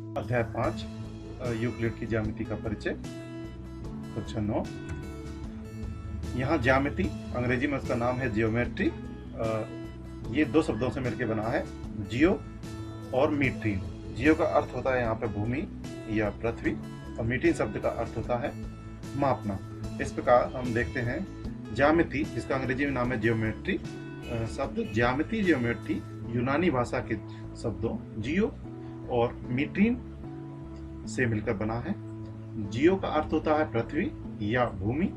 अध्याय 5 यूक्लिड की ज्यामिति का परिचय। कक्षा 9। यहाँ ज्यामिति अंग्रेजी में उसका नाम है जियोमेट्री। ये दो शब्दों से मिलकर बना है, जियो और मीट्रीन। जियो का अर्थ होता है यहाँ पे भूमि या पृथ्वी, और मीट्रीन शब्द का अर्थ होता है मापना। इस प्रकार हम देखते हैं ज्यामिति, जिसका अंग्रेजी में नाम है जियोमेट्री। शब्द ज्यामिति जियोमेट्री यूनानी भाषा के शब्दों जियो और मीट्रीन से मिलकर बना है। जियो का अर्थ होता है पृथ्वी या भूमि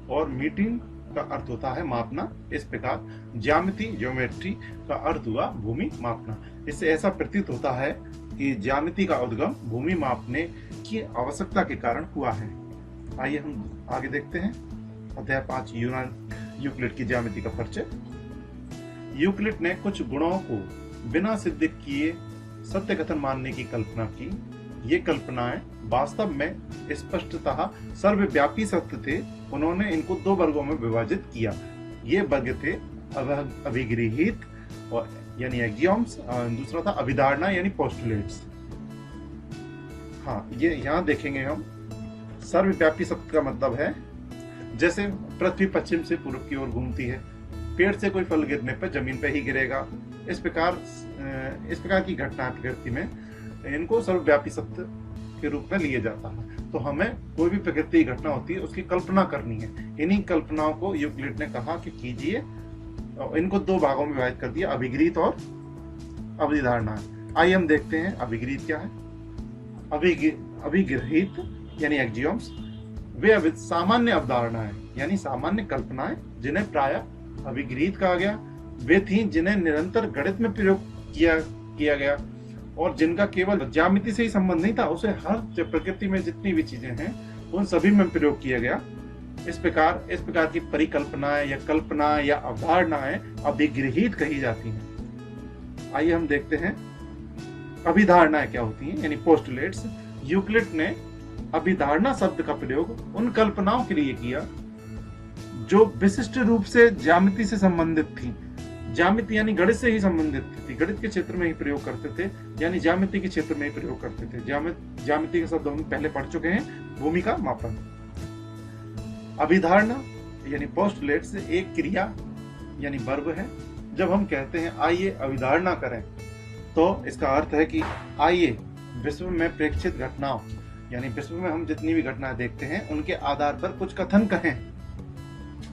और मीट्रीन का अर्थ होता है मापना। इस प्रकार ज्यामिति ज्योमेट्री का अर्थ हुआ भूमि मापना। इससे ऐसा प्रतीत होता है कि ज्यामिति का उद्गम भूमि मापने की आवश्यकता के कारण हुआ है। आइए हम आगे देखते हैं अध्याय 5 यूक्लिड की ज्यामिति का परिचय। यूक्लिड ने कुछ गुणों को बिना सिद्ध किए सत्य कथन मानने की कल्पना की। ये कल्पनाएं वास्तव में स्पष्टतः सर्वव्यापी सत्य थे। उन्होंने इनको दो वर्गों में विभाजित किया। ये वर्ग थे अभिगृहित और यानी एक्सियोम्स, दूसरा था अभिधारणा यानी पोस्टुलेट्स। हाँ, ये यहाँ देखेंगे हम। सर्वव्यापी सत्य का मतलब है जैसे पृथ्वी पश्चिम से पूर्व की ओर घूमती है, पेड़ से कोई फल गिरने पर जमीन पर ही गिरेगा। इस प्रकार की घटना प्रकृति में इनको सर्वव्यापी सत्य के रूप में लिया जाता है। तो हमें कोई भी प्रकृति की घटना होती है उसकी कल्पना करनी है। इन्हीं कल्पनाओं को यूक्लिड ने कहा कि कीजिए, और इनको दो भागों में विभाजित कर दिया, अभिगृहित और अभिधारणा। आइए हम देखते हैं अभिगृहित क्या है। अभिगृहित यानी एक्सियोम्स वे सामान्य अवधारणाएं यानी सामान्य कल्पनाएं जिन्हें प्रायः अभिगृहित कहा गया। वे थी जिन्हें निरंतर गणित में प्रयोग किया गया और जिनका केवल ज्यामिति से ही संबंध नहीं था, उसे हर प्रकृति में जितनी भी चीजें हैं उन सभी में प्रयोग किया गया। इस प्रकार की परिकल्पनाएं या कल्पनाएं या अवधारणाएं अभिगृहित कही जाती हैं। आइए हम देखते हैं अभिधारणाएं क्या होती हैं यानी पोस्टुलेट्स। यूक्लिड ने अभिधारणा शब्द का प्रयोग उन कल्पनाओं के लिए किया जो विशिष्ट रूप से ज्यामिति से संबंधित थी। ज्यामिति यानी गणित से ही संबंधित थी, गणित के क्षेत्र में ही प्रयोग करते थे, यानी ज्यामिति के क्षेत्र में ही प्रयोग करते थे। ज्यामिति के शब्द हम पहले पढ़ चुके हैं, भूमि का मापन। अभिधारणा यानी पोस्टुलेट्स एक क्रिया यानी वर्ब है। जब हम कहते हैं आइए अभिधारणा करें, तो इसका अर्थ है कि आइए विश्व में प्रेक्षित घटनाओं यानी विश्व में हम जितनी भी घटनाएं देखते हैं उनके आधार पर कुछ कथन कहें।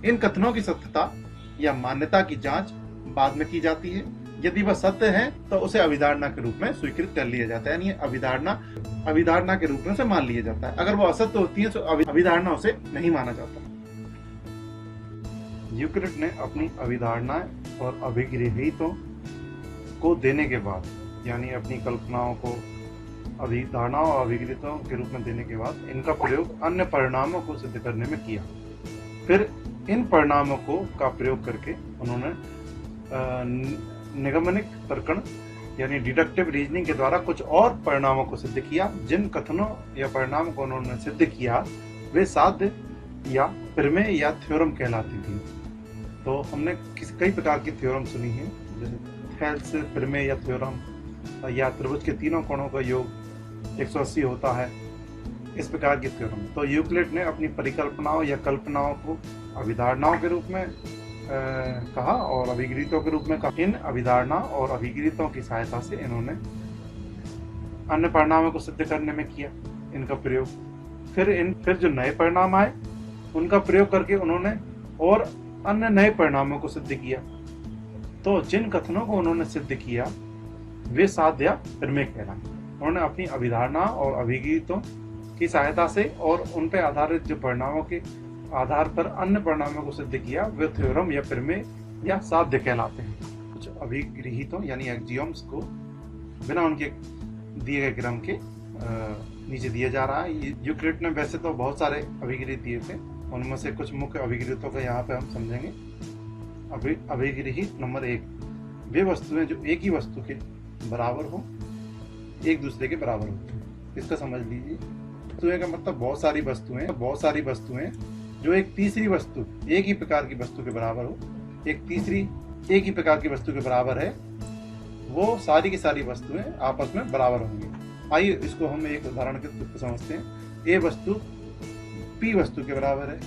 इन कथनों की सत्यता या मान्यता की जांच बाद में की जाती है। यदि वह सत्य है तो उसे अभिधारणा के रूप में स्वीकृत कर लिया जाता है, यानी अभिधारणा के रूप में उसे मान लिया जाता है। अगर वो असत्य होती है तो अभिधारणा उसे नहीं माना जाता। यूक्लिड ने अपनी अभिधारणाएं और अभिगृहितों को देने के बाद, यानी अपनी कल्पनाओं को अभिधारणाओं और अभिगृहितों के रूप में देने के बाद इनका प्रयोग अन्य परिणामों को सिद्ध करने में किया। फिर इन परिणामों का प्रयोग करके उन्होंने निगमनिक तर्कण यानी डिडक्टिव रीजनिंग के द्वारा कुछ और परिणामों को सिद्ध किया। जिन कथनों या परिणामों को उन्होंने सिद्ध किया वे साध्य या प्रमेय या थ्योरम कहलाती थी। तो हमने कई प्रकार की थ्योरम सुनी है, जैसे थेल्स प्रमेय या थ्योरम, या त्रिभुज के तीनों कोणों का योग 180 होता है, इस प्रकार की थ्योरम। तो यूक्लिड ने अपनी परिकल्पनाओं या कल्पनाओं को अभिधारणाओं के रूप में कहा और अभिगृहितों के रूप में कहा। इन अभिधारणा और अभिगृहितों की सहायता से इन्होंने अन्य परिणामों को सिद्ध करने में किया इनका प्रयोग। फिर जो नए परिणाम आए उनका प्रयोग करके उन्होंने और अन्य नए परिणामों को सिद्ध किया। तो जिन कथनों को उन्होंने सिद्ध किया वे साध्य या प्रमेय कहलाए। उन्होंने अपनी अभिधारणा और अभिगृहितों की सहायता से और उन पर आधारित जो परिणामों के आधार पर अन्य परिणामों को सिद्ध किया वे थ्योरम या प्रमेय या साध्य कहलाते हैं। कुछ अभिगृहितों यानी एक्सियोम्स को बिना उनके दिए गए क्रम के नीचे दिया जा रहा है। यूक्लिड ने वैसे तो बहुत सारे अभिगृहित दिए थे, उनमें से कुछ मुख्य अभिगृहितों को यहाँ पे हम समझेंगे। अभिगृहित नंबर 1, वे वस्तुएं जो एक ही वस्तु के बराबर हो, एक दूसरे के बराबर होते हैं। इसका समझ लीजिए, वस्तुएं का मतलब बहुत सारी वस्तुएं जो एक तीसरी वस्तु एक ही प्रकार की वस्तु के बराबर हो, एक तीसरी एक ही प्रकार की वस्तु के बराबर है, वो सारी की सारी वस्तुएं आपस में बराबर होंगी। आइए इसको हम एक उदाहरण के रूप में समझते हैं। ए वस्तु पी वस्तु के बराबर है,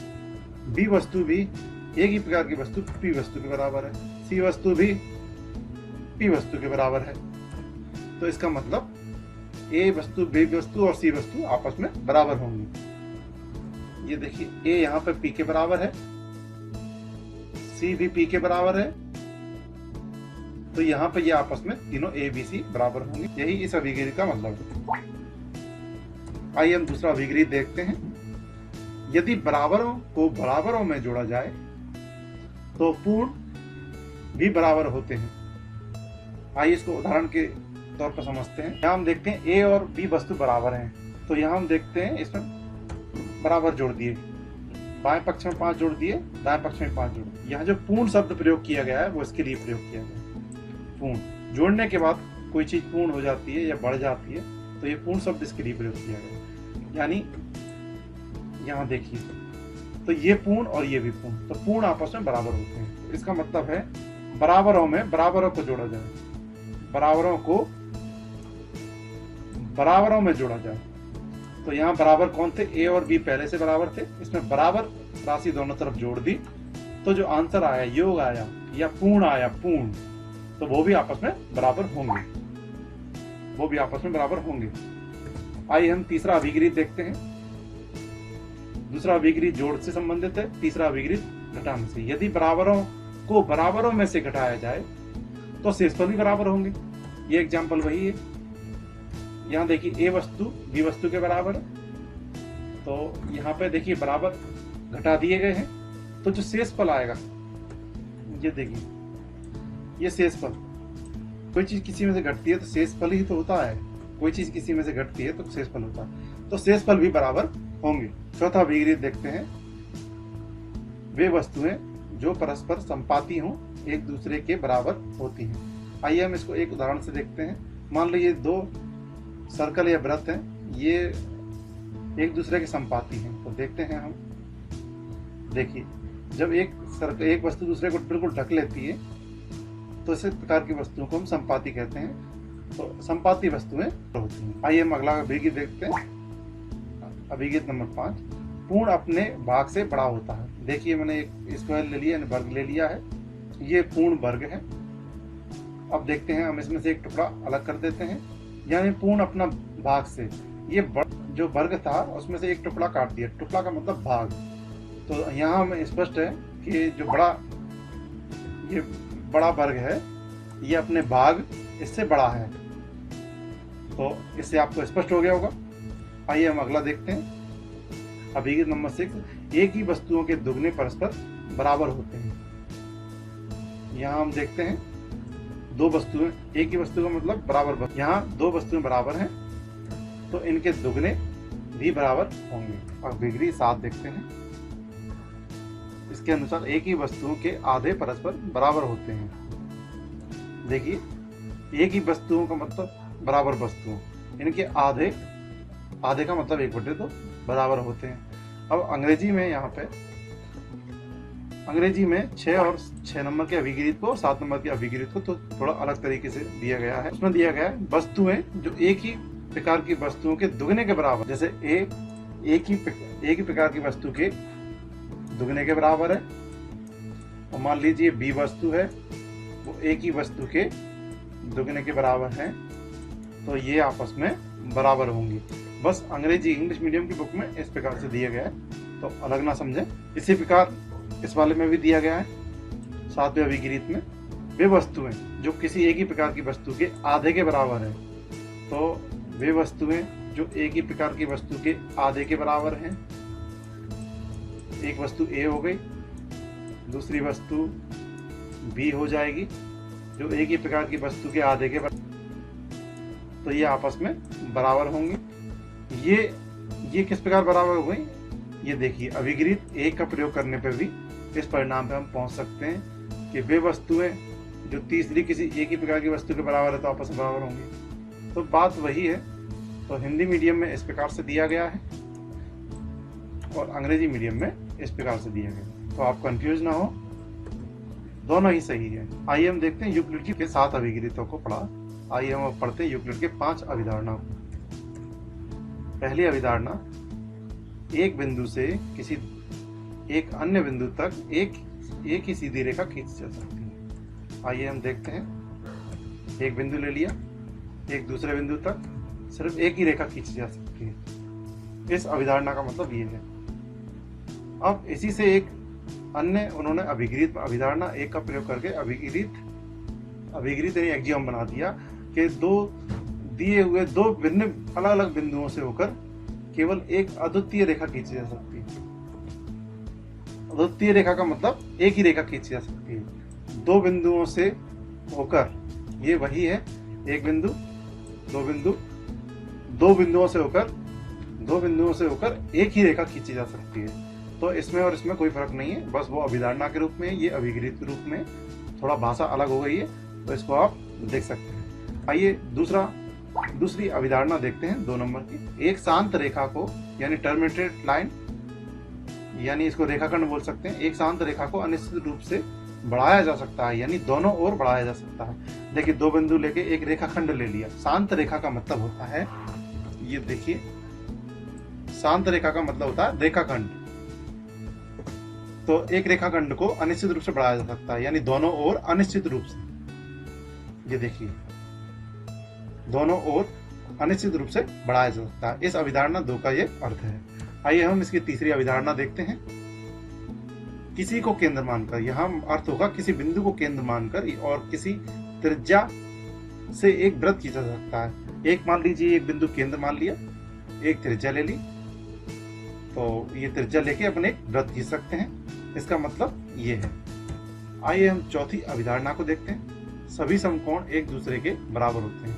बी वस्तु भी एक ही प्रकार की वस्तु पी वस्तु के बराबर है, सी वस्तु भी पी वस्तु के बराबर है। तो इसका मतलब ए वस्तु बी वस्तु और सी वस्तु आपस में बराबर होंगी। ये देखिए, ए यहाँ पे पी के बराबर है, सी भी पी के बराबर है, तो यहाँ पे ये आपस में तीनों ए बी सी बराबर होंगे। यही इस अभिगिरी का मतलब है। आइए हम दूसरा अभिगिरी देखते हैं। यदि बराबरों को बराबरों में जोड़ा जाए तो पूर्ण भी बराबर होते हैं। आइए इसको उदाहरण के तौर पर समझते हैं। यहाँ हम देखते हैं ए और बी वस्तु बराबर हैं, तो यहाँ हम देखते हैं इसमें बराबर जोड़ दिए, बाएं पक्ष में 5 जोड़ दिए, दाएं पक्ष में 5 जोड़ दिए। यहाँ जो पूर्ण शब्द प्रयोग किया गया है वो इसके लिए प्रयोग किया गया है। पूर्ण जोड़ने के बाद कोई चीज पूर्ण हो जाती है या बढ़ जाती है, तो ये पूर्ण शब्द इसके लिए प्रयोग किया गया। यानी यहाँ देखिए, तो ये पूर्ण और ये भी पूर्ण, तो पूर्ण आपस में बराबर होते हैं। इसका मतलब है बराबरों में बराबरों को जोड़ा जाए, बराबरों को बराबरों में जोड़ा जाए। तो यहाँ बराबर कौन थे? ए और बी पहले से बराबर थे, इसमें बराबर राशि दोनों तरफ जोड़ दी, तो जो आंसर आया, योग आया या पूर्ण आया, पूर्ण, तो वो भी आपस में बराबर होंगे, वो भी आपस में बराबर होंगे। आइए हम तीसरा अभिगिरी देखते हैं। दूसरा अभिगिरी जोड़ से संबंधित है, तीसरा अभिगिरी घटाने से। यदि बराबरों को बराबरों में से घटाया जाए तो शेषफल भी बराबर होंगे। ये एग्जाम्पल वही है। यहाँ देखिए, ए वस्तु बी वस्तु के बराबर है, तो यहाँ पे देखिए बराबर घटा दिए गए हैं, तो जो शेषफल आएगा, ये देखिए, ये शेषफल, कोई चीज किसी में से घटती है तो शेषफल ही तो होता है, कोई चीज किसी में से घटती है तो शेषफल होता है, तो शेषफल भी बराबर होंगे। चौथा अभिगिरी देखते हैं। वे वस्तुएं जो परस्पर संपाती हों एक दूसरे के बराबर होती हैं। आइए हम इसको एक उदाहरण से देखते हैं। मान लो ये 2 सर्कल या वृत्त हैं, ये एक दूसरे के संपाती हैं, तो देखते हैं हम। देखिए, जब एक वस्तु दूसरे को बिल्कुल ढक लेती है तो इस प्रकार की वस्तुओं को हम संपाती कहते हैं, तो संपाती वस्तुएं होती हैं। आइए हम अगला अभिगिरी देखते हैं। अभिगिरी नंबर 5, पूर्ण अपने भाग से बड़ा होता है। देखिए, मैंने एक स्क्वायर ले लिया, वर्ग ले लिया है, ये पूर्ण वर्ग है। अब देखते हैं, हम इसमें से एक टुकड़ा अलग कर देते हैं, यानी पूर्ण अपना भाग से, ये जो वर्ग था उसमें से एक टुकड़ा काट दिया, टुकड़ा का मतलब भाग। तो यहाँ हमें स्पष्ट है कि जो ये बड़ा वर्ग है, ये अपने भाग इससे बड़ा है, तो इससे आपको स्पष्ट हो गया होगा। आइए हम अगला देखते हैं। अभिगिरी नंबर 6, एक ही वस्तुओं के दुगने परस्पर बराबर होते हैं। यहाँ हम देखते हैं 2 वस्तुएं, एक ही वस्तु का मतलब बराबर, यहाँ 2 वस्तुएं बराबर हैं तो इनके दुगने भी बराबर होंगे। अभिगिरी 7 देखते हैं। इसके अनुसार एक ही वस्तुओं के आधे परस्पर बराबर होते हैं। देखिए, एक ही वस्तुओं का मतलब बराबर वस्तुओं, इनके आधे का मतलब 1/2 बराबर होते हैं। अब अंग्रेजी में, यहाँ पे अंग्रेजी में 6 और 6 नंबर के अभिगिरी को, 7 नंबर के अभिगिरी को तो थोड़ा अलग तरीके से दिया गया है। उसमें दिया गया है वस्तुएं जो एक ही प्रकार की वस्तुओं के दुगने के बराबर, जैसे एक ही प्रकार की वस्तु के दुगने के बराबर है। और मान लीजिए बी वस्तु है, वो एक ही वस्तु के दुगने के बराबर है, तो ये आपस में बराबर होंगी। बस अंग्रेजी इंग्लिश मीडियम की बुक में इस प्रकार से दिया गया है, तो अलग ना समझें। इसी प्रकार इस वाले में भी दिया गया है 7वें अभिगिरी में, वे वस्तुएं जो किसी एक ही प्रकार की वस्तु के आधे के बराबर है। तो वे वस्तुएं जो एक ही प्रकार की वस्तु के आधे के बराबर हैं, एक वस्तु ए हो गई, दूसरी वस्तु बी हो जाएगी जो एक ही प्रकार की वस्तु के आधे के बराबर, तो ये आपस में बराबर होंगे। ये किस प्रकार बराबर हो गई? ये देखिए, अभिगिरी 1 का प्रयोग करने पर भी इस परिणाम पे हम पहुंच सकते हैं कि वे वस्तुएं जो तीसरी किसी एक ही प्रकार की वस्तु के बराबर है तो आपस में बराबर होंगी। तो बात वही है। तो हिंदी मीडियम में इस प्रकार से दिया गया है और अंग्रेजी मीडियम में इस प्रकार से दिया गया, तो आप कंफ्यूज ना हो, दोनों ही सही है। आइए हम देखते हैं यूक्लिड के 7 अभिगिरितों को पढ़ा। आइए हम पढ़ते हैं यूक्लिड के 5 अभिधारणाओं। पहली अभिधारणा, एक बिंदु से किसी एक अन्य बिंदु तक एक ही सीधी रेखा खींची जा सकती है। आइए हम देखते हैं। एक बिंदु ले लिया, एक दूसरे बिंदु तक सिर्फ एक ही रेखा खींची जा सकती है। इस अभिधारणा का मतलब ये है। अब इसी से एक अन्य उन्होंने अभिगृहित अभिधारणा एक का प्रयोग करके अभिगृहित यानी एक्जियम बना दिया कि दिए हुए दो भिन्न अलग अलग बिंदुओं से होकर केवल एक अद्वितीय रेखा खींची जा सकती है। अद्वितीय रेखा का मतलब एक ही रेखा खींची जा सकती है दो बिंदुओं से होकर। ये वही है, एक बिंदु, दो बिंदुओं से होकर एक ही रेखा खींची जा सकती है। तो इसमें और इसमें कोई फर्क नहीं है, बस वो अभिधारणा के रूप में, ये अभिगृहित के रूप में, थोड़ा भाषा अलग हो गई है, तो इसको आप देख सकते हैं। आइए दूसरी अभिधारणा देखते हैं, 2 नंबर की। एक शांत रेखा को यानी टर्मिनेटेड लाइन, यानी इसको रेखाखंड बोल सकते हैं। एक शांत रेखा को अनिश्चित रूप से बढ़ाया जा सकता है, यानी दोनों ओर बढ़ाया जा सकता है। देखिए, 2 बिंदु लेके एक रेखाखंड ले लिया। शांत रेखा का मतलब होता है, ये देखिए, शांत रेखा का मतलब होता है रेखाखंड। तो एक रेखाखंड को अनिश्चित रूप से बढ़ाया जा सकता है, यानी दोनों ओर अनिश्चित रूप से। ये देखिए, दोनों ओर अनिश्चित रूप से बढ़ाया जा सकता है। इस अभिधारणा 2 का ये अर्थ है। आइए हम इसकी तीसरी अभिधारणा देखते हैं। किसी को केंद्र मानकर, यहाँ अर्थ होगा किसी बिंदु को केंद्र मानकर और किसी त्रिज्या से एक वृत्त खींचा जा सकता है। एक मान लीजिए, एक बिंदु केंद्र मान लिया, एक त्रिज्या ले ली, तो ये त्रिज्या लेके अपने एक वृत्त खींच सकते हैं। इसका मतलब ये है। आइए हम चौथी अभिधारणा को देखते हैं। सभी समकोण एक दूसरे के बराबर होते हैं।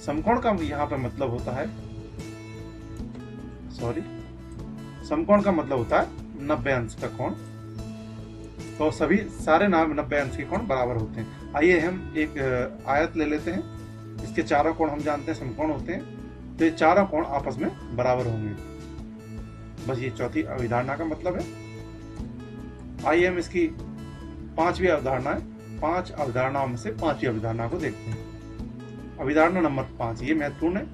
समकोण का यहाँ पे मतलब होता है, समकोण का मतलब होता है 90 अंश का कोण। तो सारे 90 अंश के कोण बराबर होते हैं। आइए हम एक आयत ले लेते हैं। इसके चारों कोण हम जानते हैं समकोण होते हैं, तो ये चारों कोण आपस में बराबर होंगे। बस ये चौथी अभिधारणा का मतलब है। आइए हम इसकी 5वीं अवधारणा है। 5 अवधारणाओं में से 5वीं अवधारणा को देखते हैं। अभिधारणा नंबर 5, ये महत्वपूर्ण है।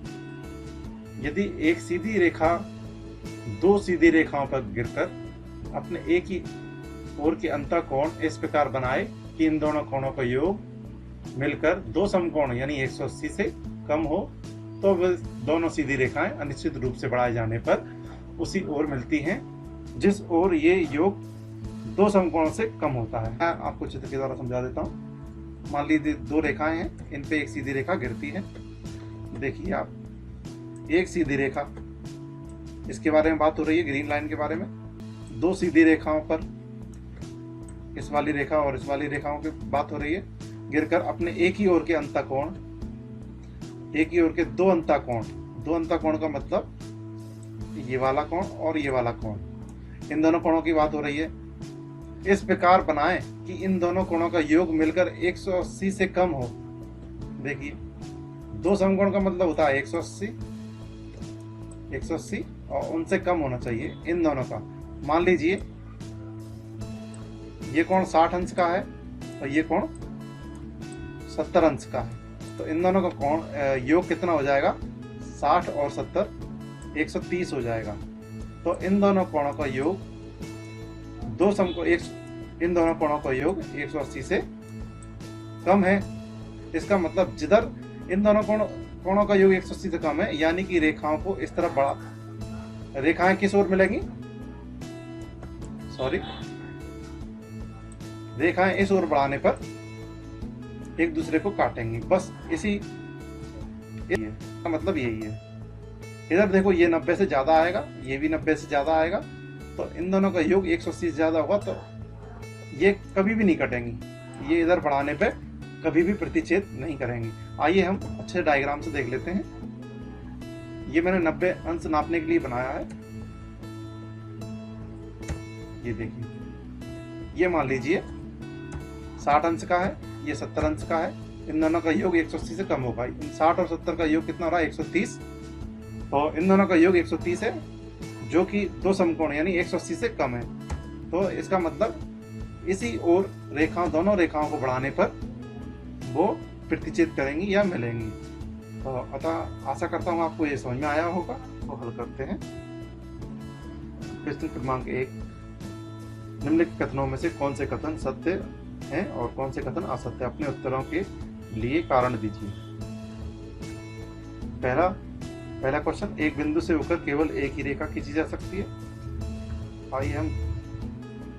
यदि एक सीधी रेखा 2 सीधी रेखाओं पर गिरकर अपने एक ही ओर के अंतःकोण इस प्रकार बनाए कि इन दोनों कोणों का योग मिलकर 2 समकोण यानी 180 से कम हो, तो वे दोनों सीधी रेखाएं अनिश्चित रूप से बढ़ाए जाने पर उसी ओर मिलती हैं जिस ओर ये योग 2 समकोणों से कम होता है। मैं आपको चित्र के द्वारा समझा देता हूँ। मान लीजिए 2 रेखाएं हैं, इन पे एक सीधी रेखा गिरती है। देखिए आप, एक सीधी रेखा, इसके बारे में बात हो रही है, ग्रीन लाइन के बारे में। 2 सीधी रेखाओं पर, इस वाली रेखा और इस वाली रेखाओं की बात हो रही है, गिरकर अपने एक ही ओर के अंतःकोण, एक ही ओर के 2 अंतःकोण, 2 अंतःकोण का मतलब ये वाला कोण और ये वाला कोण, इन दोनों कोणों की बात हो रही है। इस प्रकार बनाएं कि इन दोनों कोणों का योग मिलकर 180 से कम हो। देखिए, 2 समकोण का मतलब होता है 180 और उनसे कम होना चाहिए इन दोनों का। मान लीजिए ये कोण 60 अंश का है और ये कोण 70 अंश का है, तो इन दोनों का कोण योग कितना हो जाएगा? 60 और 70 130 हो जाएगा। तो इन दोनों कोणों का योग इन दोनों कोणों का योग 180 से कम है। इसका मतलब जिधर इन दोनों कोणों का योग 180 से कम है, यानी कि रेखाओं को इस तरफ बढ़ा, रेखाएं किस ओर मिलेंगी? रेखाएं इस ओर बढ़ाने पर एक दूसरे को काटेंगी। बस इसी का मतलब यही है। इधर देखो, ये 90 से ज्यादा आएगा, ये भी 90 से ज्यादा आएगा, तो इन दोनों का योग 180 से ज्यादा होगा, तो ये कभी भी नहीं कटेंगी। ये इधर बढ़ाने पे कभी भी प्रतिच्छेद नहीं करेंगी। आइए हम अच्छे डायग्राम से देख लेते हैं। ये मैंने 90 अंश नापने के लिए बनाया है। ये देखिए, ये मान लीजिए 60 अंश का है, ये 70 अंश का है। इन दोनों का योग 180 से कम होगा। 60 और 70 का योग कितना हो रहा है? 130। तो इन दोनों का योग 130 है, जो कि 2 समकोण यानी 180 से कम है। तो इसका मतलब इसी ओर दोनों रेखाओं को बढ़ाने पर वो प्रतिच्छेद करेंगी या मिलेंगी। तो अतः आशा करता हूँ आपको ये समझ में आया होगा को हल करते हैं। प्रश्न क्रमांक 1, निम्नलिखित कथनों में से कौन से कथन सत्य हैं और कौन से कथन असत्य? अपने उत्तरों के लिए कारण दीजिए। पहला क्वेश्चन, एक बिंदु से होकर केवल एक ही रेखा खींची जा सकती है। आइए हम,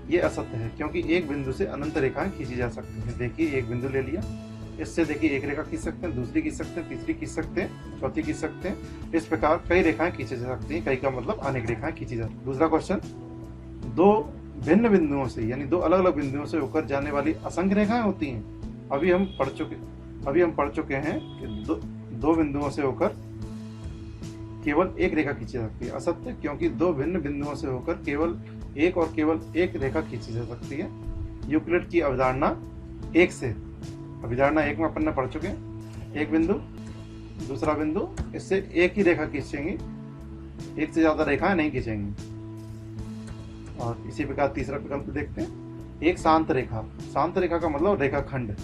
ये असत्य है क्योंकि एक बिंदु से अनंत रेखाएं खींची जा सकती हैं। देखिए एक बिंदु ले लिया, इससे देखिए एक रेखा खींच सकते हैं, दूसरी खींच सकते हैं, तीसरी खींच सकते हैं, चौथी खींच सकते हैं। इस प्रकार कई रेखाएं खींची जा सकती हैं। कई का मतलब अनेक रेखाएं खींची जा सकती हैं। दूसरा क्वेश्चन, दो भिन्न बिंदुओं से यानी दो अलग अलग बिंदुओं से होकर जाने वाली असंख्य रेखाएं होती हैं। अभी हम पढ़ चुके हैं कि दो बिंदुओं से होकर केवल एक रेखा खींची जा सकती है। असत्य, क्योंकि दो भिन्न बिंदुओं से होकर केवल एक रेखा खींची जा सकती है। यूक्लिड की अवधारणा एक से, अवधारणा एक में अपन ने पढ़ चुके हैं। एक बिंदु, दूसरा बिंदु, इससे एक ही रेखा खींचेंगे, एक से ज्यादा रेखाएं नहीं खींचेंगी। और इसी प्रकार तीसरा विकल्प देखते हैं, एक शांत रेखा। शांत रेखा का मतलब रेखाखंड।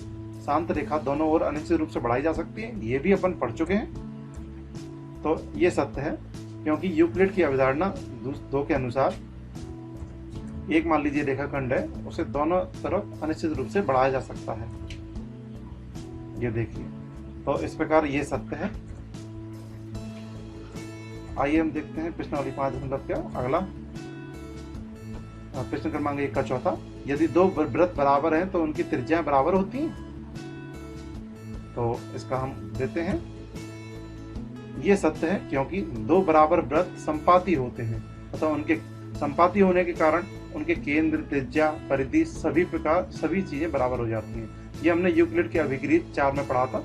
शांत रेखा दोनों ओर अनिश्चित रूप से बढ़ाई जा सकती है, ये भी अपन पढ़ चुके हैं। तो ये सत्य है क्योंकि यूक्लिड की अवधारणा 2 के अनुसार एक मान लीजिए रेखाखंड है, उसे दोनों तरफ अनिश्चित रूप से बढ़ाया जा सकता है। ये देखिए, तो इस प्रकार ये सत्य है। आइए हम देखते हैं प्रश्नावली 5 क्या अगला प्रश्न क्रमांक 1 का चौथा, यदि दो वृत्त बराबर हैं तो उनकी त्रिज्याएं बराबर होती हैं। तो इसका हम देते हैं, ये सत्य है क्योंकि दो बराबर वृत्त संपाती होते हैं, अतः उनके संपाती होने के कारण उनके केंद्र, त्रिज्या, परिधि सभी चीजें बराबर हो जाती हैं। ये हमने यूक्लिड के अभिक्रित 4 में पढ़ा था।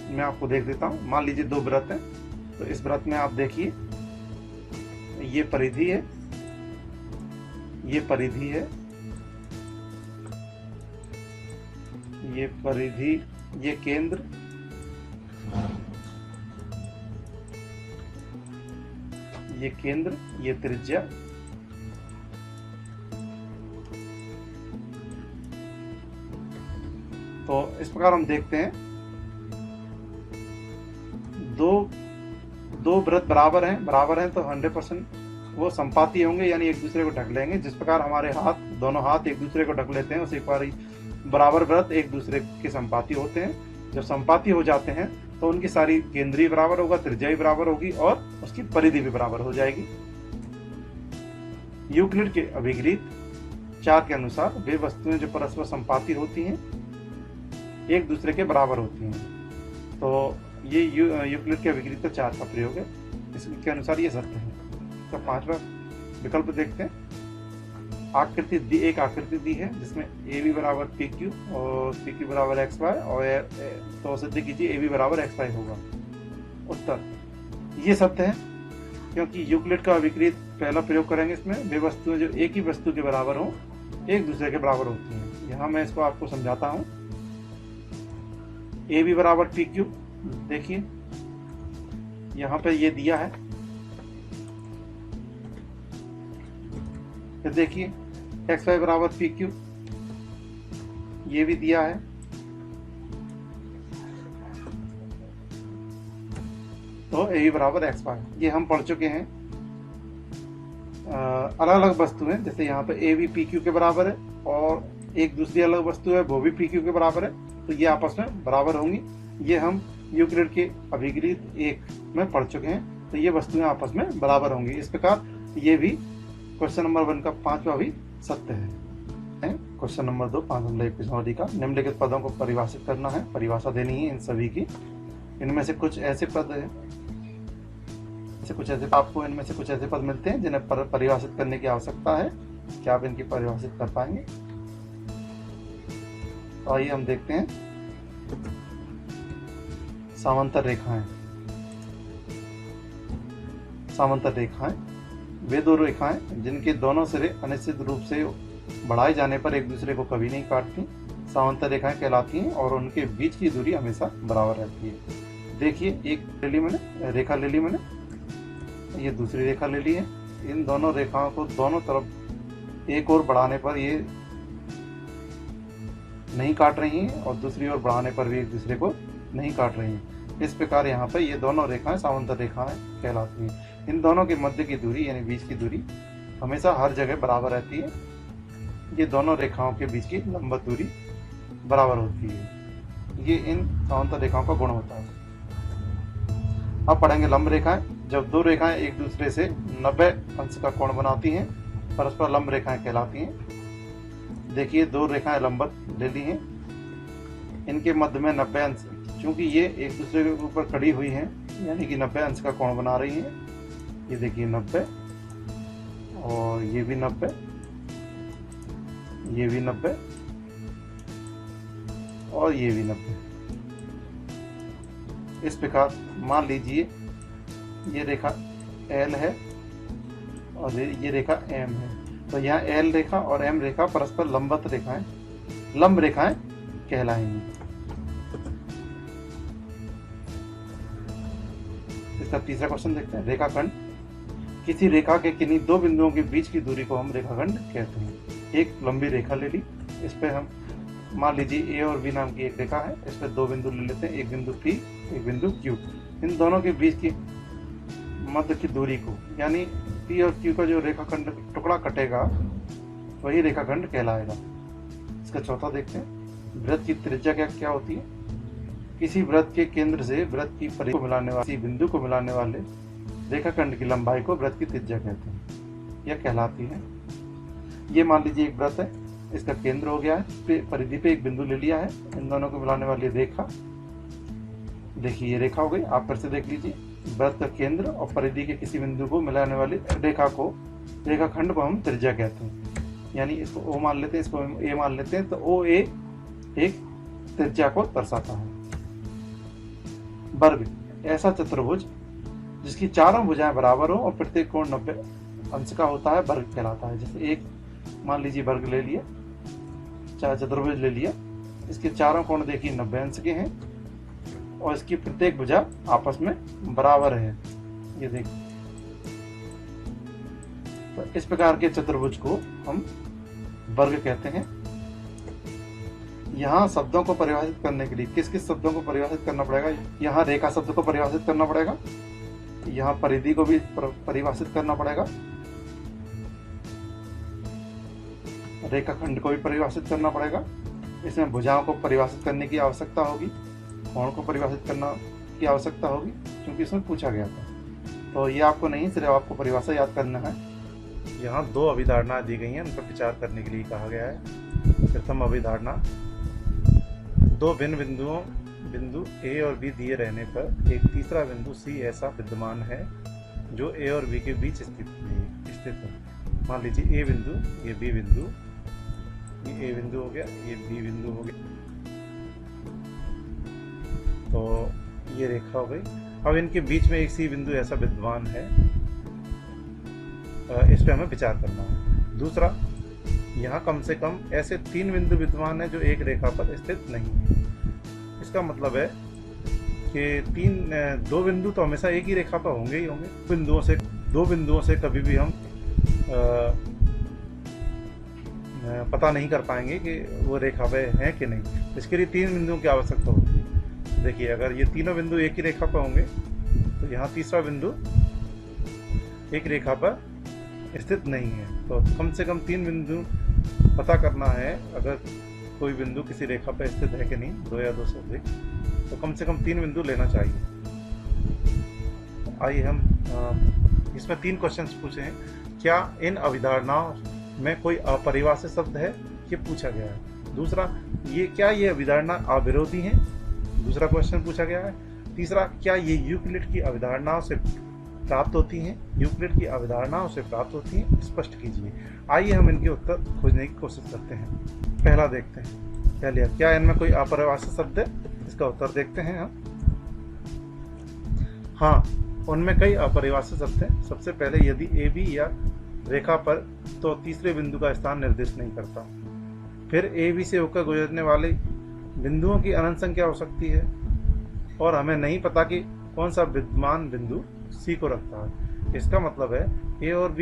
मैं आपको देख देता हूँ। मान लीजिए दो वृत्त हैं, तो इस वृत्त में आप देखिए ये परिधि है, ये परिधि है, ये परिधि, ये केंद्र, ये केंद्र, ये त्रिज्या, तो इस प्रकार हम देखते हैं दो वृत्त बराबर हैं तो 100% वो संपाती होंगे, यानी एक दूसरे को ढक लेंगे। जिस प्रकार हमारे दोनों हाथ एक दूसरे को ढक लेते हैं, उसी प्रकार बराबर वृत्त एक दूसरे के संपाती होते हैं। जब संपाती हो जाते हैं तो उनकी सारी केंद्रीय बराबर होगा, त्रिज्या भी बराबर होगी और उसकी परिधि भी बराबर हो जाएगी। यूक्लिड के अभिक्रित 4 के अनुसार वे वस्तुएं जो परस्पर संपाती होती हैं एक दूसरे के बराबर होती हैं। तो ये यूक्लिड के अभिक्रित 4 का प्रयोग है, इसके अनुसार ये सत्य है। तो 5वां विकल्प देखते हैं, एक आकृति दी है जिसमें ए बी बराबर पी क्यू और पी क्यू बराबर एक्स वाई, और तो सिद्ध कीजिए ए बी बराबर एक्स वाई होगा। उत्तर, ये सत्य है क्योंकि यूक्लिड का अभिक्रित पहला प्रयोग करेंगे। इसमें वे वस्तुएं जो एक ही वस्तु के बराबर हों एक दूसरे के बराबर होती हैं। यहाँ मैं इसको आपको समझाता हूँ। ए बी बराबर पी क्यू, देखिए यहाँ पे ये दिया है, फिर देखिए एक्स वाई बराबर पी क्यू, ये भी दिया है। तो ए बराबर एक्स वाई, ये हम पढ़ चुके हैं। अलग अलग वस्तु हैं, जैसे यहाँ पे ए भी पी क्यू के बराबर है और एक दूसरी अलग वस्तु है वो भी पी क्यू के बराबर है, तो ये आपस में बराबर होंगी। ये हम यूक्लिड के अभिक्रित 1 में पढ़ चुके हैं। तो ये वस्तुएं आपस में बराबर होंगी। इस प्रकार ये भी क्वेश्चन नंबर 1 का 5वां भी सत्य है। क्वेश्चन नंबर 2 5 प्रश्नावली का, निम्नलिखित पदों को परिभाषित करना है, परिभाषा देनी है इन सभी की। इनमें से कुछ ऐसे पद हैं, आपको इनमें से कुछ ऐसे पद मिलते हैं जिन्हें परिभाषित करने की आवश्यकता है। क्या आप इनकी परिभाषित कर पाएंगे? तो आइए हम देखते हैं। समांतर रेखाएं, समांतर रेखाएं वे दो रेखाएं जिनके दोनों सिरे अनिश्चित रूप से बढ़ाए जाने पर एक दूसरे को कभी नहीं काटती, समांतर रेखाएं कहलाती हैं और उनके बीच की दूरी हमेशा बराबर रहती है। देखिए एक रेखा ले ली मैंने, ये दूसरी रेखा ले ली है। इन दोनों रेखाओं को दोनों तरफ एक ओर बढ़ाने पर ये नहीं काट रही हैं और दूसरी ओर बढ़ाने पर भी एक दूसरे को नहीं काट रही हैं। इस प्रकार यहाँ पर ये दोनों रेखाएं समांतर रेखाएं कहलाती हैं। इन दोनों के मध्य की दूरी यानी बीच की दूरी हमेशा हर जगह बराबर रहती है। ये दोनों रेखाओं के बीच की लंबवत दूरी बराबर होती है। ये इन समांतर रेखाओं का गुण होता है। अब पढ़ेंगे लंब रेखाएं। जब दो रेखाएं एक दूसरे से 90 अंश का कोण बनाती हैं, परस्पर लंब रेखाएं कहलाती हैं। देखिए, दो रेखाएं लंबवत ले ली हैं, इनके मध्य में 90 अंश, चूंकि ये एक दूसरे के ऊपर खड़ी हुई हैं यानी कि 90 अंश का कोण बना रही हैं। ये देखिए 90 और ये भी 90, ये भी 90 और ये भी 90। इस प्रकार मान लीजिए ये रेखा L है और ये रेखा M है, तो यहाँ L रेखा और M रेखा परस्पर लंबवत रेखाएं, लंब रेखाएं कहलाएंगी। इसका तीसरा क्वेश्चन देखते हैं। रेखाखंड। किसी रेखा के किन्हीं दो बिंदुओं के बीच की दूरी को हम रेखाखंड कहते हैं। एक लंबी रेखा ले ली, इस पे हम मान लीजिए A और B नाम की एक रेखा है, इस पे दो बिंदु ले लेते हैं, एक बिंदु P, एक बिंदु Q। इन दोनों के बीच की मध्य की दूरी को यानी P और Q का जो रेखाखंड टुकड़ा कटेगा वही रेखाखंड कहलाएगा। इसका चौथा देखते हैं। वृत्त की त्रिज्या क्या होती है? किसी वृत्त के केंद्र से वृत्त की परिधि को मिलाने वाले बिंदु को मिलाने वाले रेखाखंड की लंबाई को वृत्त की त्रिज्या कहते हैं, यह कहलाती है। ये मान लीजिए एक वृत्त है, इसका केंद्र हो गया है, परिधि पे एक बिंदु ले लिया है, इन दोनों को मिलाने वाली रेखा, देखिए ये रेखा हो गई। आप फिर से देख लीजिए, वृत्त का केंद्र और परिधि के किसी बिंदु को मिलाने वाली रेखा को, रेखाखंड को हम त्रिज्या कहते हैं। यानी इसको O मान लेते हैं, इसको A मान लेते हैं, तो OA एक त्रिज्या को दर्शाता है। वर्ग। ऐसा चतुर्भुज जिसकी चारों भुजाएं बराबर हो और प्रत्येक कोण 90 अंश का होता है, वर्ग कहलाता है। जैसे एक मान लीजिए वर्ग ले लिया, चाहे चतुर्भुज ले लिया, इसके चारों कोण देखिए 90 अंश के हैं और इसकी प्रत्येक भुजा आपस में बराबर है। ये देखिए, तो इस प्रकार के चतुर्भुज को हम वर्ग कहते हैं। यहाँ शब्दों को परिभाषित करने के लिए किस किस शब्दों को परिभाषित करना पड़ेगा? यहाँ रेखा शब्द को परिभाषित करना पड़ेगा, यहाँ परिधि को भी परिभाषित करना पड़ेगा, रेखाखंड को भी परिभाषित करना पड़ेगा, इसमें भुजाओं को परिभाषित करने की आवश्यकता होगी, कोण को परिभाषित करना की आवश्यकता होगी, क्योंकि इसमें पूछा गया था। तो ये आपको नहीं, सिर्फ आपको परिभाषा याद करना है। यहाँ दो अभिधारणाएं दी गई हैं, उन पर विचार करने के लिए कहा गया है। प्रथम अभिधारणा, दो भिन्न बिंदु A और B दिए रहने पर एक तीसरा बिंदु C ऐसा विद्यमान है जो A और B के बीच स्थित है। मान लीजिए A बिंदु, ये B बिंदु, ये A बिंदु हो गया, ये B बिंदु हो गया, तो ये रेखा हो गई। अब इनके बीच में एक C बिंदु ऐसा विद्यमान है, इस पे हमें विचार करना है। दूसरा, यहाँ कम से कम ऐसे 3 बिंदु विद्यमान है जो एक रेखा पर स्थित नहीं है। इसका मतलब है कि दो बिंदु तो हमेशा एक ही रेखा पर होंगे ही होंगे। दो बिंदुओं से कभी भी हम पता नहीं कर पाएंगे कि वो रेखा पे है कि नहीं। इसके लिए 3 बिंदुओं की आवश्यकता होती है। देखिए, अगर ये तीनों बिंदु एक ही रेखा पर होंगे तो यहाँ तीसरा बिंदु एक रेखा पर स्थित नहीं है। तो कम से कम 3 बिंदु पता करना है। अगर कोई बिंदु किसी रेखा पर स्थित है कि नहीं, 2 या 2 से अधिक, तो कम से कम 3 बिंदु लेना चाहिए। आइए हम इसमें 3 क्वेश्चंस पूछे हैं। क्या इन अभिधारणाओं में कोई अपरिभाषित शब्द है, ये पूछा गया है। दूसरा, क्या ये अभिधारणा अविरोधी है, दूसरा क्वेश्चन पूछा गया है। तीसरा, क्या ये यूक्लिड की अभिधारणाओं से प्राप्त होती हैं, यूक्लिड की अवधारणाओं से प्राप्त होती हैं, स्पष्ट कीजिए। आइए हम इनके उत्तर खोजने की कोशिश करते हैं। पहला देखते हैं, पहले क्या इनमें कोई अपरिभाषित शब्द है, इसका उत्तर देखते हैं हम। हाँ, उनमें कई अपरिभाषित शब्द हैं। सबसे पहले, यदि ए बी या रेखा पर तो तीसरे बिंदु का स्थान निर्दिष्ट नहीं करता। फिर ए बी से होकर गुजरने वाले बिंदुओं की अनंत संख्या हो सकती है और हमें नहीं पता कि कौन सा विद्यमान बिंदु सी को रखता है। इसका मतलब है ए और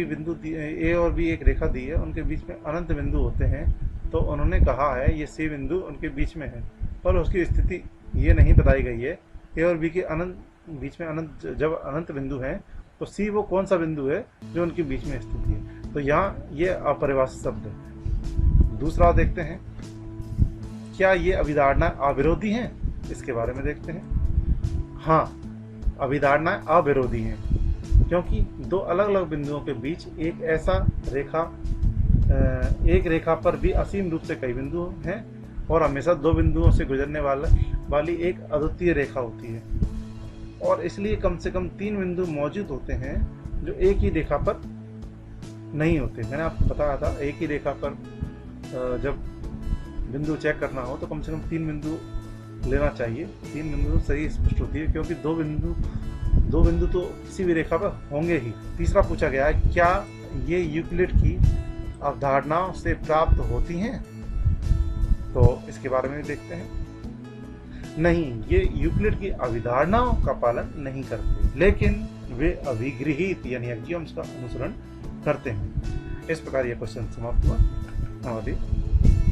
बी एक रेखा दी है, उनके बीच में अनंत बिंदु होते हैं, तो उन्होंने कहा है ये सी बिंदु उनके बीच में है, पर उसकी स्थिति ये नहीं बताई गई है ए और बी के अनंत बीच में अनंत जब अनंत बिंदु है तो सी वो कौन सा बिंदु है जो उनके बीच में स्थित है। तो यहाँ ये अपरिभाषित शब्द है। दूसरा देखते हैं, क्या ये अभिधारणा अविरोधी हैं? इसके बारे में देखते हैं। हाँ, अभिधारणाएं अविरोधी हैं, क्योंकि दो अलग अलग बिंदुओं के बीच एक रेखा पर भी असीम रूप से कई बिंदु हैं और हमेशा दो बिंदुओं से गुजरने वाली एक अद्वितीय रेखा होती है, और इसलिए कम से कम 3 बिंदु मौजूद होते हैं जो एक ही रेखा पर नहीं होते। मैंने आपको बताया था, एक ही रेखा पर जब बिंदु चेक करना हो तो कम से कम 3 बिंदु लेना चाहिए। 3 बिंदु सही स्पष्ट होती है, क्योंकि दो बिंदु तो किसी भी रेखा पर होंगे ही। तीसरा पूछा गया है, क्या ये यूक्लिड की अवधारणाओं से प्राप्त होती हैं? तो इसके बारे में भी देखते हैं। नहीं, ये यूक्लिड की अभिधारणाओं का पालन नहीं करते, लेकिन वे अभिगृहित यानी एक्सियोम्स का अनुसरण करते हैं। इस प्रकार यह क्वेश्चन समाप्त हुआ। हमारी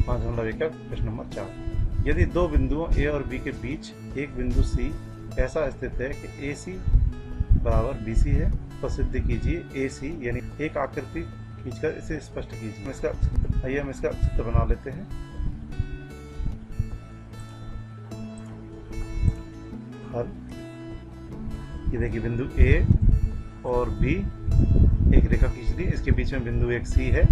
5.1 का प्रश्न नंबर 4। यदि दो बिंदुओं ए और बी के बीच एक बिंदु सी ऐसा स्थित है कि ए सी बराबर बी सी है, तो सिद्ध कीजिए ए सी यानी एक आकृति खींचकर इसे स्पष्ट कीजिए। आइए हम इसका चित्र बना लेते हैं। हल, ये देखिए बिंदु ए और बी एक रेखा खींच दी, इसके बीच में बिंदु एक सी है,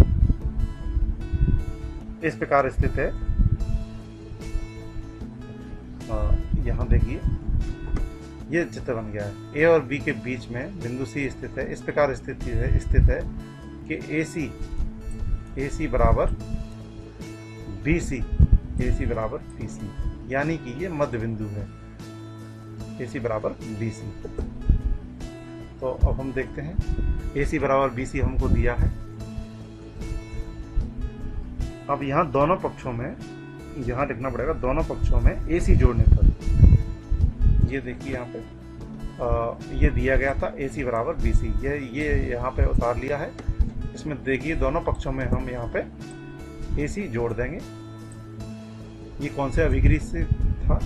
इस प्रकार स्थित है। यहाँ देखिए ये चित्र बन गया है। ए और बी के बीच में बिंदु सी स्थित है, इस प्रकार स्थित है कि ए सी बराबर बी सी, यानी कि ये मध्य बिंदु है, ए सी बराबर बी सी। तो अब हम देखते हैं, ए सी बराबर बी सी हमको दिया है। अब यहाँ दोनों पक्षों में, यहाँ लिखना पड़ेगा दोनों पक्षों में ए सी जोड़ने पर। ये देखिए यहाँ पे ये दिया गया था ए सी बराबर बी सी, ये यहाँ पे उतार लिया है। इसमें देखिए दोनों पक्षों में हम यहाँ पे ए सी जोड़ देंगे। ये कौन से अभिगृहित से था?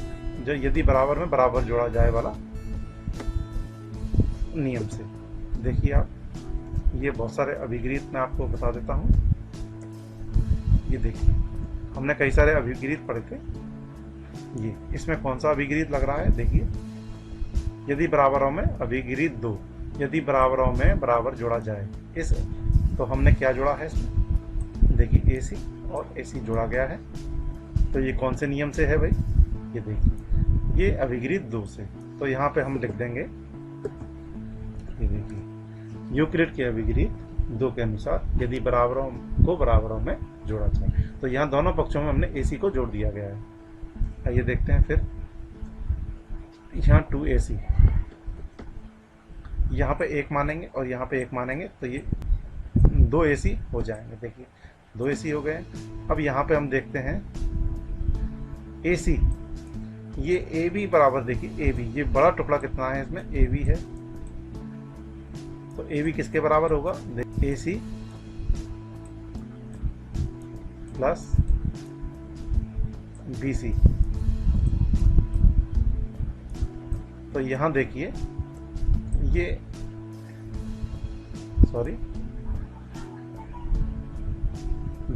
जो यदि बराबर में बराबर जोड़ा जाए वाला नियम से। देखिए आप, ये बहुत सारे अभिगृहित मैं आपको बता देता हूँ। ये देखिए, हमने कई सारे अभिगृहित पढ़े थे। ये इसमें कौन सा अभिगृहित लग रहा है? देखिए, यदि बराबरों में अभिगृहित 2, यदि बराबरों में बराबर जोड़ा जाए, इस तो हमने क्या जोड़ा है इसमें? देखिए ए सी और ए सी जोड़ा गया है। तो ये कौन से नियम से है भाई? ये देखिए, ये अभिगृहित 2 से। तो यहाँ पे हम लिख देंगे, ये देखिए, यूक्लिड के अभिगृहित 2 के अनुसार यदि बराबरों को बराबरों में जोड़ा जाए। तो यहाँ दोनों पक्षों में हमने ए सी को जोड़ दिया गया है। आइए देखते हैं फिर, यहाँ 2AC, यहाँ पे 1 मानेंगे और यहाँ पे 1 मानेंगे, तो ये 2AC हो जाएंगे। देखिए 2AC हो गए। अब यहाँ पे हम देखते हैं AC, ये AB बराबर, देखिए AB, ये बड़ा टुकड़ा कितना है इसमें? AB है। तो AB किसके बराबर होगा? AC plus BC। तो यहाँ देखिए, ये sorry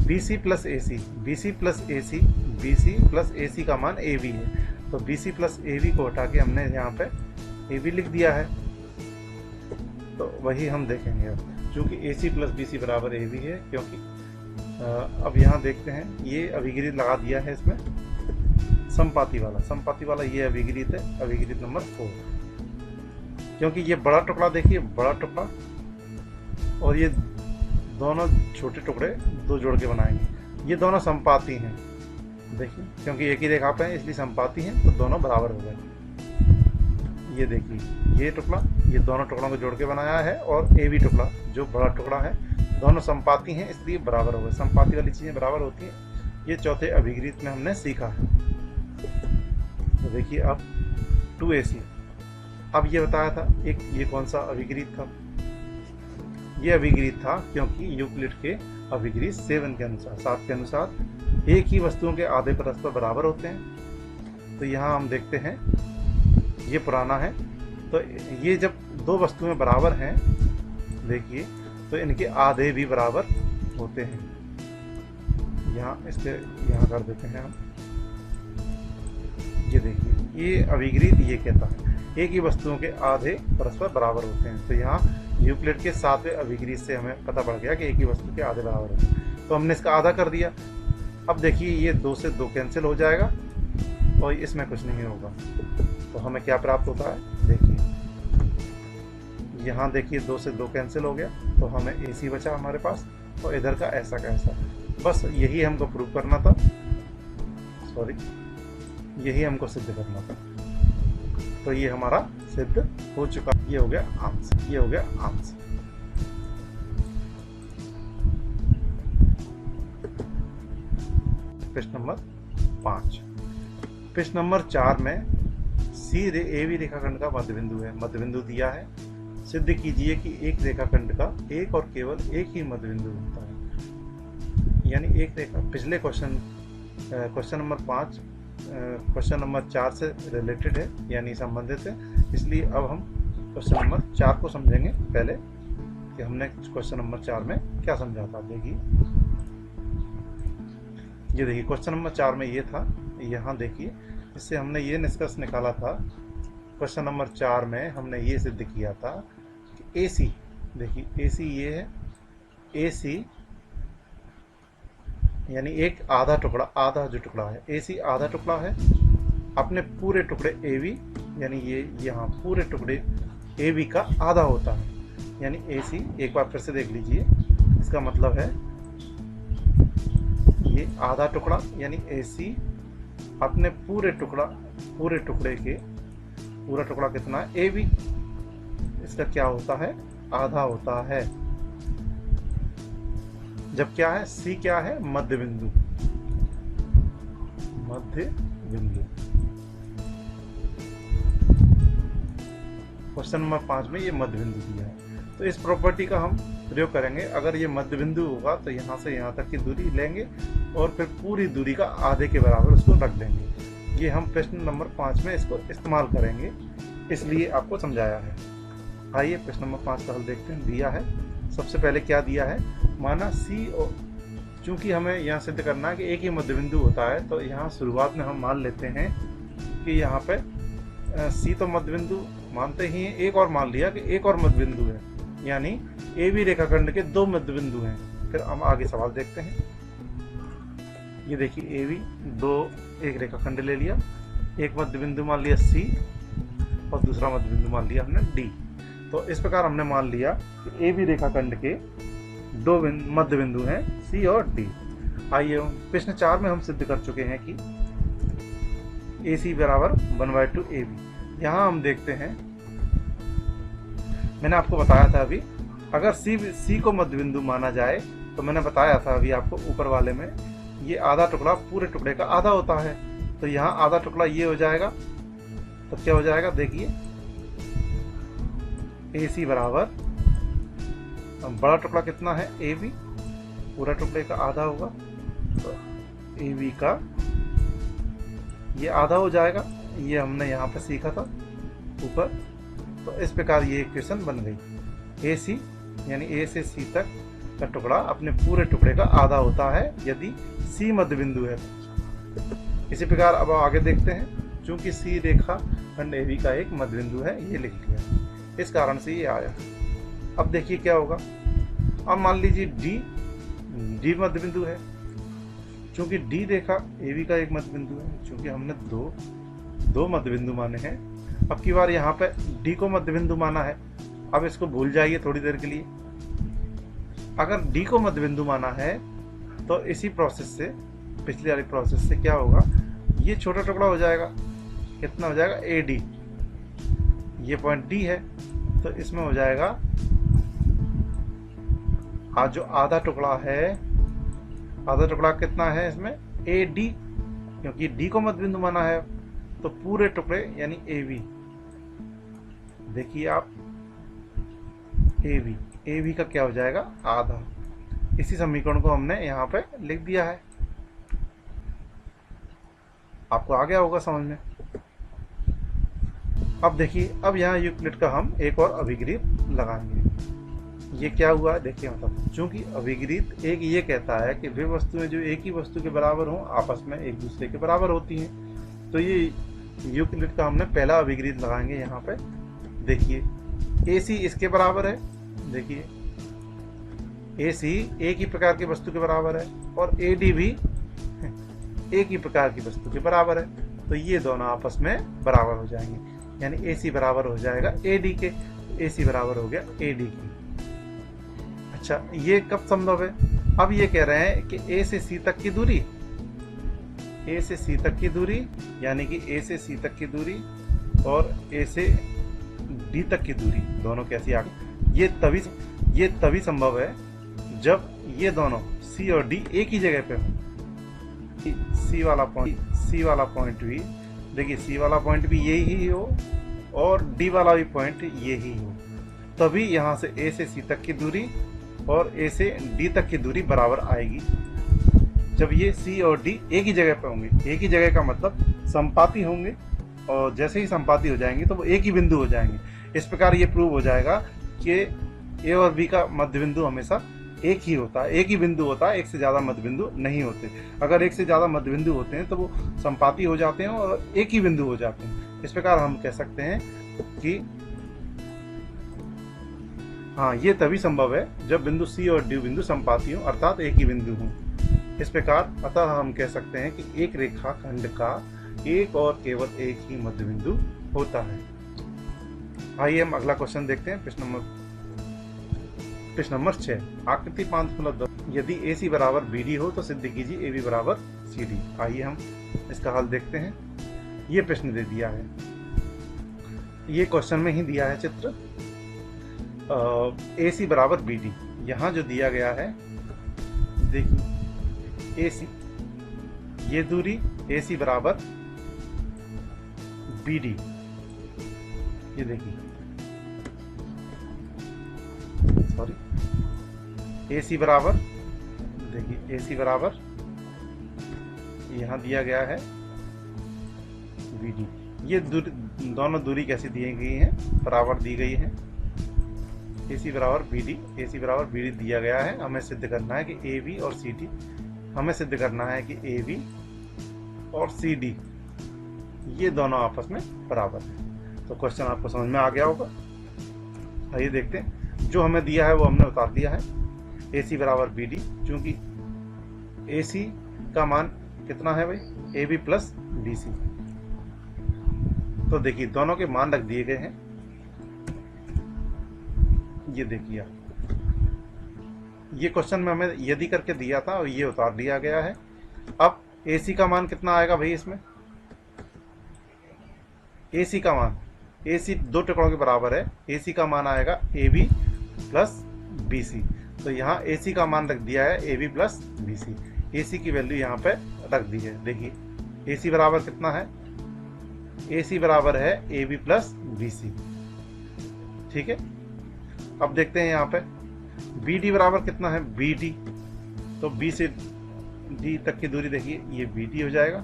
BC plus AC, BC plus AC, BC plus AC का मान AB है। तो BC प्लस AB को हटा के हमने यहाँ पे AB लिख दिया है। तो वही हम देखेंगे अब, चूँकि AC प्लस BC बराबर AB है, क्योंकि अब यहाँ देखते हैं, ये अभिगृहित लगा दिया है इसमें, समपाती वाला ये अभिगृहित है, अभिगृहित नंबर 4। क्योंकि ये बड़ा टुकड़ा, देखिए बड़ा टुकड़ा और ये दोनों छोटे टुकड़े 2 जोड़ के बनाएंगे, ये दोनों समपाती हैं। देखिए, क्योंकि एक ही रेखा पे है इसलिए समपाती हैं, तो दोनों बराबर हो गए। ये देखिए, ये टुकड़ा ये दोनों टुकड़ों को जोड़ के बनाया है, और AB टुकड़ा जो बड़ा टुकड़ा है, दोनों समपाती हैं इसलिए बराबर हो गए। समपाती वाली चीज़ें बराबर होती हैं। ये चौथे अभिगृहित में हमने सीखा है। तो देखिए अब 2AC। अब ये बताया था एक, ये कौन सा अभिगृहित था? ये अभिगृहित था क्योंकि यूक्लिड के अभिगृहित 7 के अनुसार एक ही वस्तुओं के आधे परस्पर बराबर होते हैं। तो यहाँ हम देखते हैं ये पुराना है। तो ये जब दो वस्तुएं बराबर हैं, देखिए, तो इनके आधे भी बराबर होते हैं। यहाँ इसके यहाँ कर देते हैं हम। ये देखिए, ये अभिग्रीत ये कहता है एक ही वस्तुओं के आधे परस्पर बराबर होते हैं। तो यहाँ यूक्लिड के 7वें अभिग्रीत से हमें पता पड़ गया कि एक ही वस्तु के आधे बराबर होते हैं। तो हमने इसका आधा कर दिया। अब देखिए, ये 2 से 2 कैंसिल हो जाएगा और इसमें कुछ नहीं होगा। तो हमें क्या प्राप्त होता है, देखिए यहाँ देखिए 2 से 2 कैंसिल हो गया, तो हमें AC बचा हमारे पास, और इधर का ऐसा का ऐसा। बस यही हमको प्रूव करना था, सॉरी, यही हमको सिद्ध करना था। तो ये हमारा सिद्ध हो चुका। ये हो गया आंसर, ये हो गया आंसर। प्रश्न नंबर 5। प्रश्न नंबर 4 में AB रेखाखंड का मध्य बिंदु है। मध्य बिंदु दिया है, सिद्ध कीजिए कि एक रेखाखंड का एक और केवल एक ही मध्य बिंदु होता है। यानी एक रेखा, पिछले क्वेश्चन नंबर 5 क्वेश्चन नंबर 4 से रिलेटेड है, यानी संबंधित है। इसलिए अब हम क्वेश्चन नंबर 4 को समझेंगे पहले, कि हमने क्वेश्चन नंबर 4 में क्या समझा था। देखिए, ये देखिए क्वेश्चन नंबर 4 में ये था, यहाँ देखिए, इससे हमने ये निष्कर्ष निकाला था। क्वेश्चन नंबर 4 में हमने ये सिद्ध किया था कि AC, देखिए AC ये है, AC यानी एक आधा टुकड़ा, आधा जो टुकड़ा है AC आधा टुकड़ा है, अपने पूरे टुकड़े AB, यानी ये यहाँ पूरे टुकड़े AB का आधा होता है। यानी AC, एक बार फिर से देख लीजिए, इसका मतलब है ये आधा टुकड़ा, यानी AC अपने पूरे टुकड़े के, पूरा टुकड़ा कितना है, AB, इसका क्या होता है, आधा होता है। जब क्या है, C क्या है, मध्य बिंदु, मध्य बिंदु। क्वेश्चन नंबर 5 में ये मध्य बिंदु दिया है। तो इस प्रॉपर्टी का हम प्रयोग करेंगे। अगर ये मध्य बिंदु होगा तो यहाँ से यहाँ तक की दूरी लेंगे और फिर पूरी दूरी का आधे के बराबर उसको रख देंगे। ये हम प्रश्न नंबर 5 में इसको इस्तेमाल करेंगे, इसलिए आपको समझाया है। आइए प्रश्न नंबर 5 का हल देखते हैं। दिया है, सबसे पहले क्या दिया है, माना C, और चूंकि हमें यहाँ सिद्ध करना है कि एक ही मध्य बिंदु होता है, तो यहाँ शुरुआत में हम मान लेते हैं कि यहाँ पे C तो मध्य बिंदु मानते ही हैं, एक और मान लिया कि एक और मध्य बिंदु है, यानी AB रेखाखंड के 2 मध्य बिंदु हैं। फिर हम आगे सवाल देखते हैं। ये देखिए AB एक रेखाखंड ले लिया, एक मध्य बिंदु मान लिया C और दूसरा मध्य बिंदु मान लिया हमने D। तो इस प्रकार हमने मान लिया कि AB रेखाखंड के 2 मध्य बिंदु हैं, C और D। आइए प्रश्न 4 में हम सिद्ध कर चुके हैं कि AC बराबर 1/2 AB। यहाँ हम देखते हैं, मैंने आपको बताया था अभी, अगर C को मध्य बिंदु माना जाए, तो मैंने बताया था अभी आपको ऊपर वाले में, ये आधा टुकड़ा पूरे टुकड़े का आधा होता है। तो यहाँ आधा टुकड़ा ये हो जाएगा, तो क्या हो जाएगा, देखिए AC बराबर, बड़ा टुकड़ा कितना है, AB, पूरा टुकड़े का आधा होगा, तो AB का ये आधा हो जाएगा। ये हमने यहाँ पे सीखा था ऊपर। तो इस प्रकार ये इक्वेशन बन गई। AC यानी A से C तक का टुकड़ा अपने पूरे टुकड़े का आधा होता है यदि C मध्य बिंदु है। इसी प्रकार अब आगे देखते हैं। चूंकि C रेखा खंड AB का एक मध्य बिंदु है, ये लिख लिया, इस कारण से ये आया। अब देखिए क्या होगा। अब मान लीजिए D मध्य बिंदु है। चूंकि D रेखा AB का एक मध्य बिंदु है, चूंकि हमने दो मध्य बिंदु माने हैं। अब की बार यहाँ पे D को मध्य बिंदु माना है। अब इसको भूल जाइए थोड़ी देर के लिए। अगर D को मध्य बिंदु माना है तो इसी प्रोसेस से, पिछली वाली प्रोसेस से क्या होगा, ये छोटा टुकड़ा हो जाएगा। कितना हो जाएगा, AD। ये पॉइंट D है, तो इसमें हो जाएगा आज जो आधा टुकड़ा है, आधा टुकड़ा कितना है इसमें, AD, क्योंकि D को मध्य बिंदु माना है। तो पूरे टुकड़े यानी AB, देखिए आप AB का क्या हो जाएगा, आधा। इसी समीकरण को हमने यहाँ पे लिख दिया है। आपको आ गया होगा समझ में। अब देखिए, अब यहाँ यूक्लिड का हम एक और अभिग्रीत लगाएंगे। ये क्या हुआ देखिए, मतलब चूंकि अभिग्रीत एक ये कहता है कि वे वस्तुएं जो एक ही वस्तु के बराबर हों आपस में एक दूसरे के बराबर होती हैं। तो ये यूक्लिड का हमने पहला अभिग्रीत लगाएंगे यहाँ पे। देखिए AC इसके बराबर है, देखिए AC एक ही प्रकार की वस्तु के बराबर है और AD भी एक ही प्रकार की वस्तु के बराबर है। तो ये दोनों आपस में बराबर हो जाएंगे, यानी AC बराबर हो जाएगा AD के, AC बराबर हो गया AD की। अच्छा, ये कब संभव है? अब ये कह रहे हैं कि A से C तक की दूरी, A से C तक की दूरी, यानी कि A से C तक की दूरी और A से D तक की दूरी दोनों कैसी आ गई? ये तभी संभव है जब ये दोनों C और D एक ही जगह पे हो। C वाला पॉइंट भी, देखिए C वाला पॉइंट भी यही ही हो और D वाला भी पॉइंट यही हो, तभी यहाँ से A से C तक की दूरी और A से D तक की दूरी बराबर आएगी। जब ये C और D एक ही जगह पे होंगे, एक ही जगह का मतलब संपाती होंगे, और जैसे ही संपाती हो जाएंगे तो वो एक ही बिंदु हो जाएंगे। इस प्रकार ये प्रूव हो जाएगा कि A और B का मध्य बिंदु हमेशा एक ही होता है, एक ही बिंदु होता है, एक से ज़्यादा मध्य बिंदु नहीं होते। अगर एक से ज़्यादा मध्य बिंदु होते हैं तो वो संपाती हो जाते हैं और एक ही बिंदु हो जाते हैं। इस प्रकार हम कह सकते हैं कि हाँ, ये तभी संभव है जब बिंदु C और D बिंदु संपाती हो, अर्थात एक ही बिंदु हो। इस प्रकार अतः हम कह सकते हैं कि एक रेखा खंड का एक और केवल एक ही मध्य बिंदु होता है। आइए हम अगला क्वेश्चन देखते हैं, प्रश्न नंबर 6। आकृति 5.10 यदि AC बराबर BD हो तो सिद्ध कीजिए AB बराबर CD। आइए हम इसका हल देखते हैं। ये प्रश्न दे दिया है, ये क्वेश्चन में ही दिया है चित्र। AC बराबर BD, यहाँ जो दिया गया है देखिए, AC ये दूरी AC बराबर BD, ये देखिए, सॉरी, AC बराबर, देखिए AC बराबर यहाँ दिया गया है BD। ये दोनों दूरी कैसी दी गई है? बराबर दी गई है। AC बराबर BD दिया गया है। हमें सिद्ध करना है कि AB और CD, हमें सिद्ध करना है कि AB और CD ये दोनों आपस में बराबर है। तो क्वेश्चन आपको समझ में आ गया होगा। आइए देखते हैं, जो हमें दिया है वो हमने उतार दिया है। AC बराबर BD, चूंकि AC का मान कितना है भाई? AB plus BC। तो देखिए दोनों के मान रख दिए गए हैं, ये देखिए, ये क्वेश्चन में हमें यदि करके दिया था और ये उतार दिया गया है। अब AC का मान कितना आएगा भाई? इसमें AC का मान, AC दो टुकड़ों के बराबर है, AC का मान आएगा AB प्लस BC। तो यहाँ AC का मान रख दिया है AB प्लस BC, AC की वैल्यू यहाँ पे रख दी है। देखिए AC बराबर कितना है? AC बराबर है AB प्लस BC, ठीक है। अब देखते हैं यहाँ पे BD बराबर कितना है? BD, तो B से D तक की दूरी देखिए, ये BD हो जाएगा।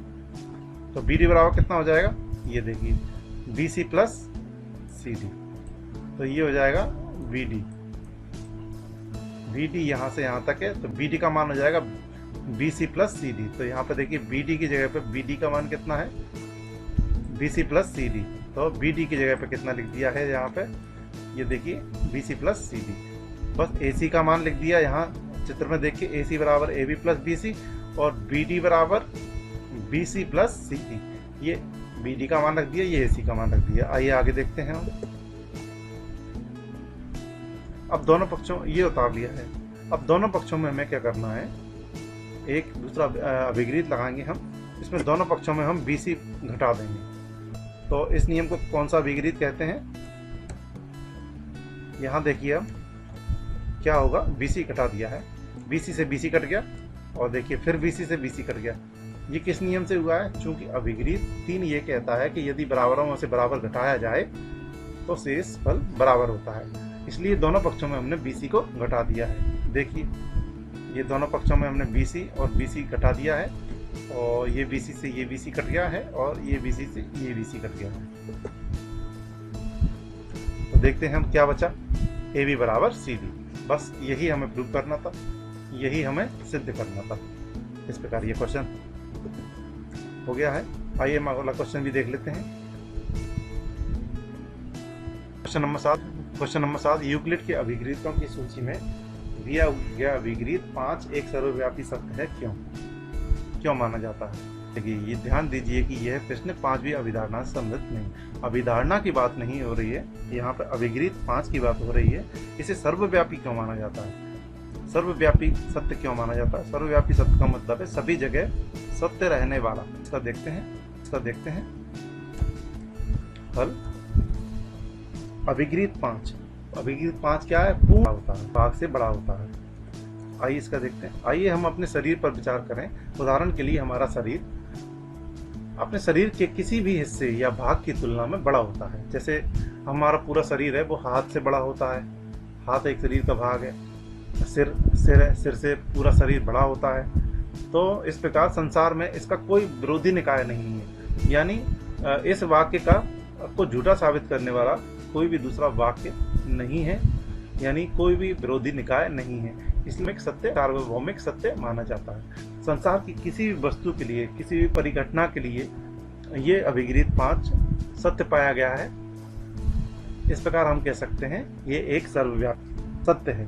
तो BD बराबर कितना हो जाएगा? ये देखिए BC प्लस CD, तो ये हो जाएगा BD। BD यहाँ से यहाँ तक है, तो BD का मान हो जाएगा BC प्लस CD। तो यहाँ पे देखिए BD की जगह पे BD का मान कितना है? BC plus CD। तो BD की जगह पे कितना लिख दिया है यहाँ पे? ये देखिए BC प्लस CD। बस AC का मान लिख दिया यहाँ चित्र में, देखिए AC बराबर AB प्लस BC और BD बराबर BC प्लस CD। ये BD का मान रख दिया, ये AC का मान रख दिया। आइए आगे देखते हैं हम। अब दोनों पक्षों, ये उतार लिया है। अब दोनों पक्षों में हमें क्या करना है? एक दूसरा अभिग्रीत लगाएंगे हम, इसमें दोनों पक्षों में हम BC घटा देंगे। तो इस नियम को कौन सा अभिग्रीत कहते हैं? यहाँ देखिए अब क्या होगा, BC घटा दिया है, BC से BC कट गया और देखिए फिर BC से BC कट गया। ये किस नियम से हुआ है? चूंकि अभिग्रीत 3 ये कहता है कि यदि बराबरों में से बराबर घटाया जाए तो शेष फल बराबर होता है, इसलिए दोनों पक्षों में हमने BC को घटा दिया है। देखिए ये दोनों पक्षों में हमने BC और BC घटा दिया है, और ये BC से ये BC कट गया है और ये BC से ये BC कट गया है। देखते हैं हम क्या बचा, ए बी बराबर सी डी। बस यही हमें प्रूव करना था, यही हमें सिद्ध करना था। इस प्रकार ये क्वेश्चन हो गया है। आइए हम अगला क्वेश्चन भी देख लेते हैं। क्वेश्चन नंबर 7, यूक्लिड के अभिगृहितों की सूची में दिया गया अभिगृहित 5 एक सर्वव्यापी सत्य है, क्यों माना जाता है? देखिए, ये ध्यान दीजिए कि यह प्रश्न 5वीं अभिधारणा से संबंधित नहीं, अभिधारणा की बात नहीं हो रही है, यहाँ पर अभिगृहित 5 की बात हो रही है। इसे सर्वव्यापी क्यों माना जाता है? सर्वव्यापी सत्य क्यों माना जाता है? सर्वव्यापी सत्य का मतलब है सभी जगह सत्य रहने वाला। इसका देखते हैं हल। अभिगृहित 5 क्या है? पूर्ण होता है, भाग से बड़ा होता है। आइए इसका देखते हैं। आइए हम अपने शरीर पर विचार करें। उदाहरण के लिए हमारा शरीर अपने शरीर के किसी भी हिस्से या भाग की तुलना में बड़ा होता है। जैसे हमारा पूरा शरीर है वो हाथ से बड़ा होता है, हाथ एक शरीर का भाग है। सिर से पूरा शरीर बड़ा होता है। तो इस प्रकार संसार में इसका कोई विरोधी निकाय नहीं है, यानी इस वाक्य को झूठा साबित करने वाला कोई भी दूसरा वाक्य नहीं है, यानी कोई भी विरोधी निकाय नहीं है। इसलिए एक सत्य सार्वभौमिक सत्य माना जाता है। संसार की किसी भी वस्तु के लिए, किसी भी परिघटना के लिए ये अभिगृहित 5 सत्य पाया गया है। इस प्रकार हम कह सकते हैं ये एक सर्वव्यापी सत्य है।